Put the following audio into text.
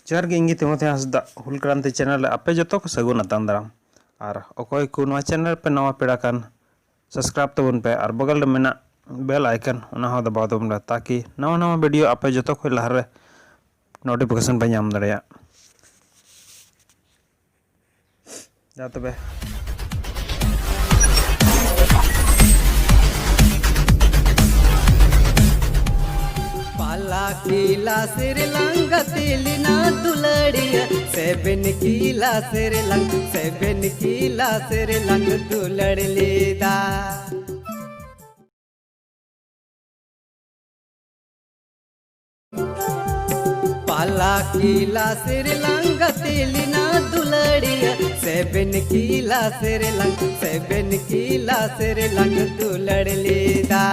ᱡᱚᱦᱟᱨ ᱜᱮ ᱤᱧ ᱛᱤᱢᱚᱛᱷᱤ ᱦᱟᱸᱥᱫᱟ ᱦᱩᱞ ᱠᱨᱟंति ᱪᱮᱱᱮᱞ ᱨᱮ ᱟᱯᱮ ᱡᱚᱛᱚ ᱠᱚ ᱥᱟᱹᱜᱩᱱ ᱟᱛᱟᱝ ᱫᱟᱨᱟᱢ ᱟᱨ ᱚᱠᱚᱭ ᱠᱚ ᱱᱚᱣᱟ ᱪᱮᱱᱮᱞ ᱯᱮ ᱱᱟᱣᱟ ᱯᱮᱲᱟ ᱠᱟᱱ सब्सक्राइब तबन पे और बगल में मेना बेल आइकन उना हो दबाव तबन पे ताकि नवा नवा वीडियो आपे जतो को लहरे नोटिफिकेशन पे नाम दड़िया जा तबे पाला कीला श्रीलंका तिलिना दुलड़िया सेबन कीला श्रीलंका दुलड़ लीदा पाला कीला श्रीलंका तिलिना दुलड़िया सेबन कीला श्रीलंका दुलड़ लीदा